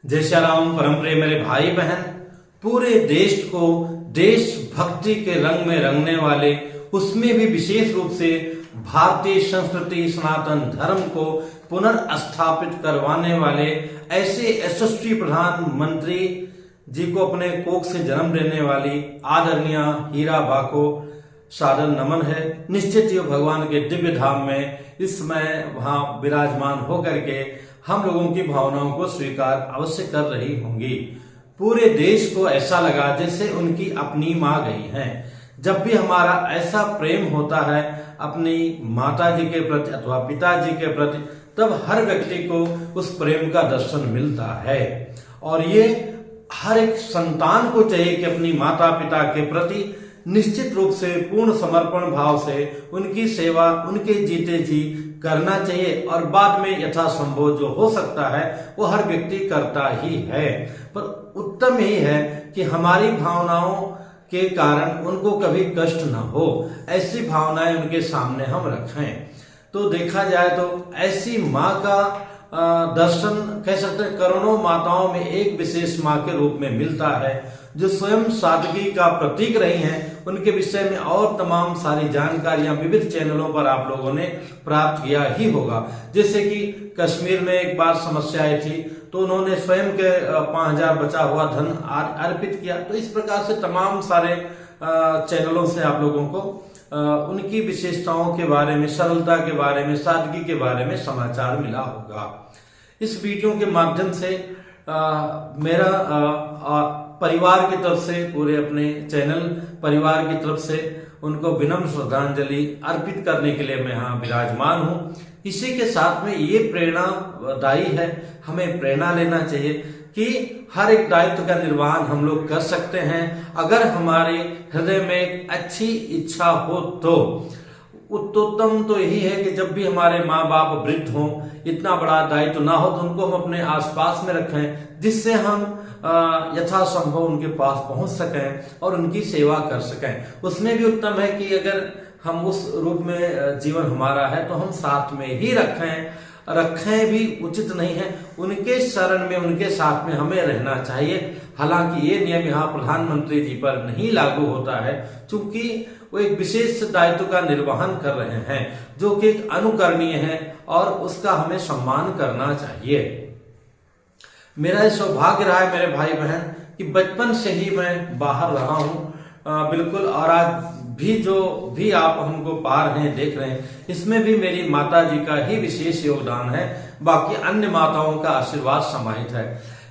जय श्री राम। परम प्रिय मेरे भाई बहन, पूरे देश को देशभक्ति के रंग में रंगने वाले, उसमें भी विशेष रूप से भारतीय संस्कृति सनातन धर्म को पुनर्स्थापित करवाने वाले ऐसे यशस्वी प्रधानमंत्री जी को अपने कोख से जन्म देने वाली आदरणीय हीरा बा को सादर नमन है। निश्चित ही भगवान के दिव्य धाम में इस समय वहां विराजमान होकर के हम लोगों की भावनाओं को स्वीकार अवश्य कर रही होंगी। पूरे देश को ऐसा लगा जैसे उनकी अपनी माँ गई हैं। जब भी हमारा ऐसा प्रेम होता है अपनी माता जी के प्रति अथवा पिताजी के प्रति, तब हर व्यक्ति को उस प्रेम का दर्शन मिलता है। और ये हर एक संतान को चाहिए कि अपनी माता पिता के प्रति निश्चित रूप से पूर्ण समर्पण भाव से उनकी सेवा उनके जीते जी करना चाहिए, और बाद में यथासंभव जो हो सकता है वो हर व्यक्ति करता ही है। पर उत्तम यही है कि हमारी भावनाओं के कारण उनको कभी कष्ट न हो, ऐसी भावनाएं उनके सामने हम रखें। तो देखा जाए तो ऐसी माँ का दर्शन कह सकते हैं करोड़ों माताओं में एक विशेष माँ के रूप में मिलता है, जो स्वयं सादगी का प्रतीक रही हैं। उनके विषय में और तमाम सारी जानकारियां विविध चैनलों पर आप लोगों ने प्राप्त किया ही होगा। जैसे कि कश्मीर में एक बार समस्या आई थी तो उन्होंने स्वयं के 5000 बचा हुआ धन अर्पित किया। तो इस प्रकार से तमाम सारे चैनलों से आप लोगों को उनकी विशेषताओं के बारे में, सरलता के बारे में, सादगी के बारे में समाचार मिला होगा। इस वीडियो के माध्यम से मेरा परिवार की तरफ से, पूरे अपने चैनल परिवार की तरफ से उनको विनम्र श्रद्धांजलि अर्पित करने के लिए मैं यहाँ विराजमान हूँ। इसी के साथ में ये प्रेरणादायी है, हमें प्रेरणा लेना चाहिए कि हर एक दायित्व का निर्वहन हम लोग कर सकते हैं अगर हमारे हृदय में एक अच्छी इच्छा हो। तो उत्तम तो यही है कि जब भी हमारे माँ बाप वृद्ध हों, इतना बड़ा दायित्व ना हो, तो उनको हम अपने आसपास में रखें, जिससे हम यथासंभव उनके पास पहुंच सकें और उनकी सेवा कर सकें। उसमें भी उत्तम है कि अगर हम उस रूप में जीवन हमारा है तो हम साथ में ही रखें भी उचित नहीं है, उनके शरण में, उनके साथ में हमें रहना चाहिए। हालांकि ये नियम यहाँ प्रधानमंत्री जी पर नहीं लागू होता है, क्योंकि वो एक विशेष दायित्व का निर्वहन कर रहे हैं जो कि एक अनुकरणीय है और उसका हमें सम्मान करना चाहिए। मेरा ये सौभाग्य रहा है मेरे भाई बहन कि बचपन से ही मैं बाहर रहा हूँ बिल्कुल, और आज भी जो भी आप हमको पा रहे हैं, देख रहे हैं, इसमें भी मेरी माता जी का ही विशेष योगदान है। बाकी अन्य माताओं का आशीर्वाद समाहित है।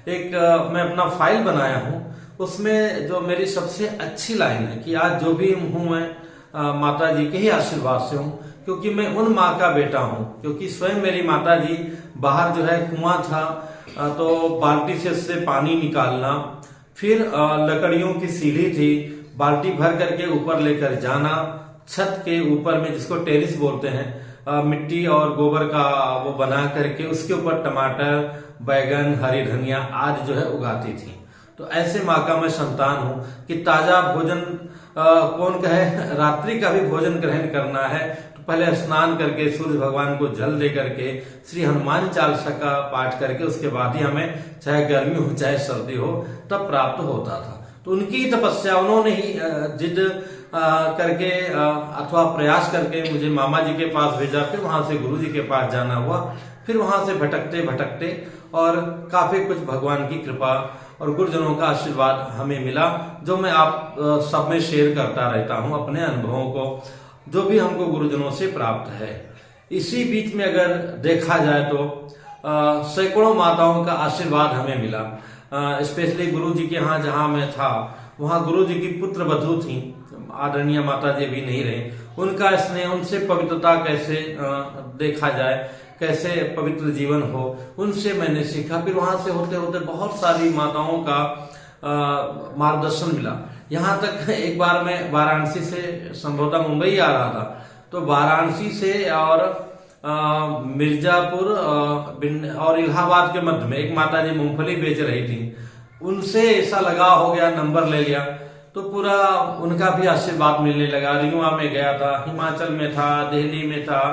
एक मैं अपना फाइल बनाया हूँ, उसमें जो मेरी सबसे अच्छी लाइन है कि आज जो भी हूँ मैं माता जी के ही आशीर्वाद से हूँ, क्योंकि मैं उन माँ का बेटा हूँ। क्योंकि स्वयं मेरी माता जी बाहर जो है कुआं था तो बाल्टी से उससे पानी निकालना, फिर लकड़ियों की सीढ़ी थी, बाल्टी भर करके ऊपर लेकर जाना, छत के ऊपर में जिसको टेरिस बोलते हैं, मिट्टी और गोबर का वो बना करके उसके ऊपर टमाटर, बैगन, हरी धनिया आदि जो है उगाती थी। तो ऐसे माँ का मैं संतान हूँ कि ताजा भोजन कौन कहे, रात्रि का भी भोजन ग्रहण करना है तो पहले स्नान करके सूर्य भगवान को जल दे करके श्री हनुमान चालीसा का पाठ करके उसके बाद ही हमें, चाहे गर्मी हो चाहे सर्दी हो, तब प्राप्त होता था। तो उनकी तपस्या, उन्होंने ही जिद करके अथवा प्रयास करके मुझे मामा जी के पास भेजा, फिर वहां से गुरु जी के पास जाना हुआ, फिर वहां से भटकते भटकते और काफी कुछ भगवान की कृपा और गुरुजनों का आशीर्वाद हमें मिला, जो मैं आप सब में शेयर करता रहता हूं अपने अनुभवों को, जो भी हमको गुरुजनों से प्राप्त है। इसी बीच में अगर देखा जाए तो सैकड़ों माताओं का आशीर्वाद हमें मिला। स्पेशली गुरु जी के यहाँ जहाँ मैं था, वहाँ गुरु जी की पुत्र वधू थी, आदरणीय माता जी भी नहीं रहे। उनका स्नेह, उनसे पवित्रता कैसे देखा जाए, कैसे पवित्र जीवन हो, उनसे मैंने सीखा। फिर वहां से होते होते बहुत सारी माताओं का मार्गदर्शन मिला। यहाँ तक एक बार मैं वाराणसी से संभवतः मुंबई आ रहा था, तो वाराणसी से और मिर्जापुर और इलाहाबाद के मध्य में एक माता जी मूंगफली बेच रही थी। उनसे ऐसा लगाव हो गया, नंबर ले लिया, तो पूरा उनका भी आशीर्वाद मिलने लगा। रियुआ में गया था, हिमाचल में था, दिल्ली में था,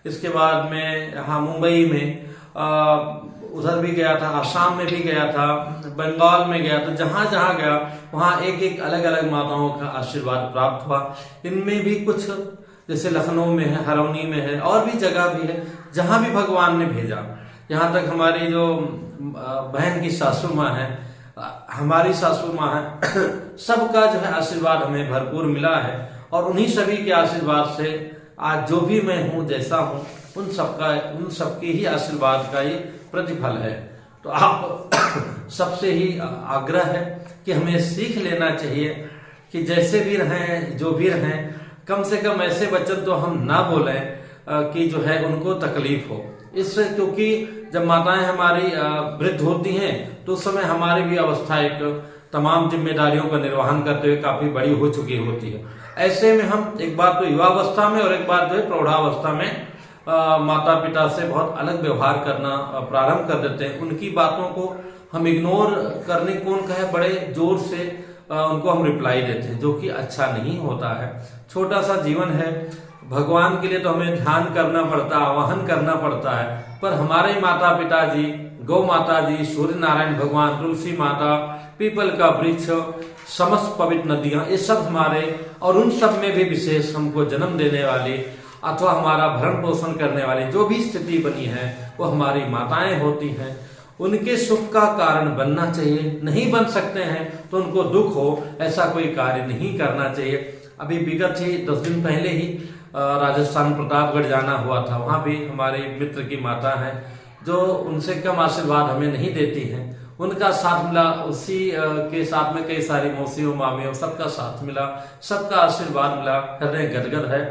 इसके बाद में यहाँ मुंबई में उधर भी गया था, आसाम में भी गया था, बंगाल में गया था, जहां जहां गया वहां एक एक अलग अलग माताओं का आशीर्वाद प्राप्त हुआ। इनमें भी कुछ जैसे लखनऊ में है, हरौनी में है, और भी जगह भी है जहां भी भगवान ने भेजा। यहाँ तक हमारी जो बहन की सासू माँ है, हमारी सासू माँ है, सबका जो है आशीर्वाद हमें भरपूर मिला है। और उन्हीं सभी के आशीर्वाद से आज जो भी मैं हूँ, जैसा हूँ, उन सबके ही आशीर्वाद का ये प्रतिफल है। तो आप सबसे ही आग्रह है कि हमें सीख लेना चाहिए कि जैसे भी रहें, जो भी रहें, कम से कम ऐसे वचन तो हम ना बोलें कि जो है उनको तकलीफ हो। इससे क्योंकि जब माताएं हमारी वृद्ध होती हैं तो उस समय हमारी भी अवस्था एक तमाम जिम्मेदारियों का निर्वहन करते हुए काफी बड़ी हो चुकी होती है। ऐसे में हम एक बार तो युवावस्था में और एक बार जो है प्रौढ़ावस्था में माता पिता से बहुत अलग व्यवहार करना प्रारंभ कर देते हैं। उनकी बातों को हम इग्नोर करने को उनका है, बड़े जोर से उनको हम रिप्लाई देते हैं, जो कि अच्छा नहीं होता है। छोटा सा जीवन है, भगवान के लिए तो हमें ध्यान करना पड़ता है, आवाहन करना पड़ता है, पर हमारे माता पिता जी, गौ माता जी, सूर्य नारायण भगवान, तुलसी माता, पीपल का वृक्ष, समस्त पवित्र नदियां, ये सब हमारे, और उन सब में भी विशेष हमको जन्म देने वाली अथवा हमारा भरण पोषण करने वाली जो भी स्थिति बनी है वो हमारी माताएं होती हैं। उनके सुख का कारण बनना चाहिए। नहीं बन सकते हैं तो उनको दुख हो ऐसा कोई कार्य नहीं करना चाहिए। अभी विगत ही 10 दिन पहले ही राजस्थान प्रतापगढ़ जाना हुआ था। वहां भी हमारे मित्र की माता है जो उनसे कम आशीर्वाद हमें नहीं देती हैं। उनका साथ मिला, उसी के साथ में कई सारी मौसियों मामियों सबका साथ मिला, सबका आशीर्वाद मिला, हृदय गदगद है।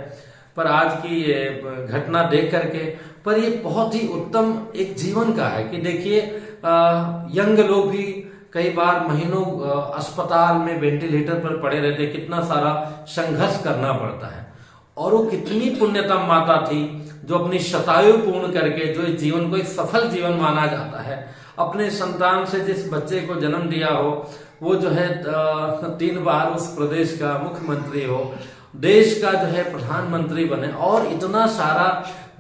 पर आज की ये घटना देख करके, पर ये बहुत ही उत्तम एक जीवन का है कि देखिए यंग लोग भी कई बार महीनों अस्पताल में वेंटिलेटर पर पड़े रहते, कितना सारा संघर्ष करना पड़ता है। और वो कितनी पुण्यतम माता थी जो अपनी शतायु पूर्ण करके, जो इस जीवन को एक सफल जीवन माना जाता है, अपने संतान से जिस बच्चे को जन्म दिया हो वो जो है 3 बार उस प्रदेश का मुख्यमंत्री हो, देश का जो है प्रधानमंत्री बने, और इतना सारा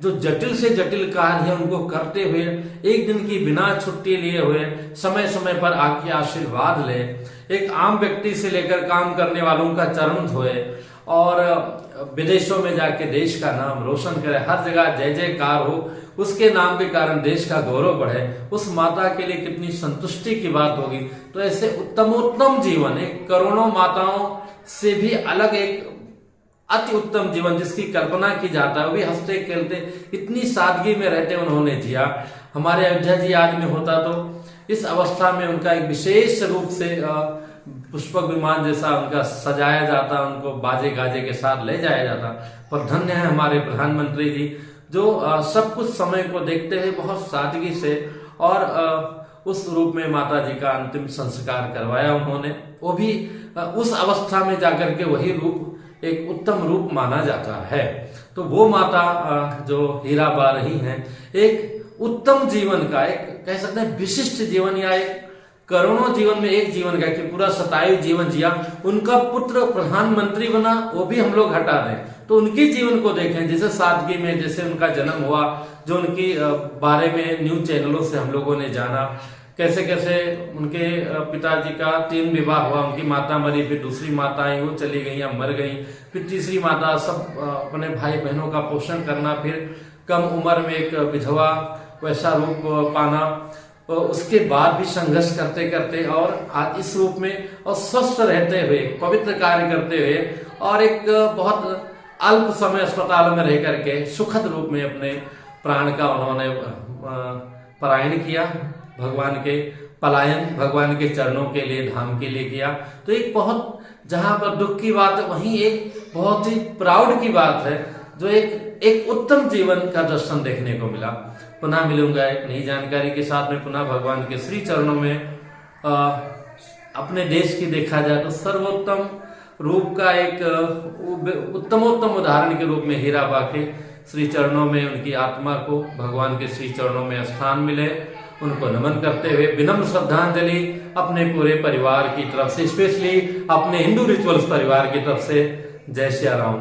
जो जटिल से जटिल कार्य है उनको करते हुए, एक दिन की बिना छुट्टी लिए हुए समय समय पर आके आशीर्वाद ले, एक आम व्यक्ति से लेकर काम करने वालों का चरण धोए, और विदेशों में जाके देश का नाम रोशन करे, हर जगह जय जयकार हो, उसके नाम के कारण देश का गौरव बढ़े। उस माता के लिए कितनी संतुष्टि की बात होगी। तो ऐसे उत्तमोत्तम जीवन, एक करोड़ों माताओं से भी अलग एक अति उत्तम जीवन जिसकी कल्पना की जाता है, वो भी हंसते खेलते इतनी सादगी में रहते उन्होंने जिया। हमारे अयोध्या जी आज में होता तो इस अवस्था में उनका एक विशेष रूप से पुष्पक विमान जैसा उनका सजाया जाता, उनको बाजे गाजे के साथ ले जाया जाता। पर धन्य है हमारे प्रधानमंत्री जी जो सब कुछ समय को देखते हुए बहुत सादगी से और उस रूप में माता जी का अंतिम संस्कार करवाया उन्होंने। वो भी उस अवस्था में जाकर के वही रूप एक उत्तम रूप माना जाता है। तो वो माता जो हीराबा रही हैं, एक उत्तम जीवन का, एक कह सकते हैं विशिष्ट जीवन, या एक करोड़ों जीवन में एक जीवन का कि पूरा शतायु जीवन जिया। उनका पुत्र प्रधानमंत्री बना, वो भी हम लोग हटा दें तो उनके जीवन को देखें, जैसे सादगी में जैसे उनका जन्म हुआ, जो उनकी बारे में न्यूज चैनलों से हम लोगों ने जाना, कैसे कैसे उनके पिताजी का 3 विवाह हुआ, उनकी माता मरी, फिर दूसरी माताएं वो चली गई या मर गई, फिर तीसरी माता सब अपने भाई बहनों का पोषण करना, फिर कम उम्र में एक विधवा वैसा रूप पाना, उसके बाद भी संघर्ष करते करते और आज इस रूप में और स्वस्थ रहते हुए, पवित्र कार्य करते हुए, और एक बहुत अल्प समय अस्पताल में रह करके सुखद रूप में अपने प्राण का उन्होंने पलायन किया, भगवान के पलायन भगवान के चरणों के लिए, धाम के लिए किया। तो एक बहुत, जहां पर दुख की बात है वहीं एक बहुत ही प्राउड की बात है, जो एक उत्तम जीवन का दर्शन देखने को मिला। पुनः मिलूंगा एक नई जानकारी के साथ में, पुनः भगवान के श्री चरणों में। अपने देश की देखा जाए तो सर्वोत्तम रूप का एक उत्तमोत्तम उदाहरण के रूप में हीराबा के श्री चरणों में, उनकी आत्मा को भगवान के श्री चरणों में स्थान मिले, उनको नमन करते हुए विनम्र श्रद्धांजलि अपने पूरे परिवार की तरफ से, स्पेशली अपने हिंदू रिचुअल्स परिवार की तरफ से। जय श्री राम।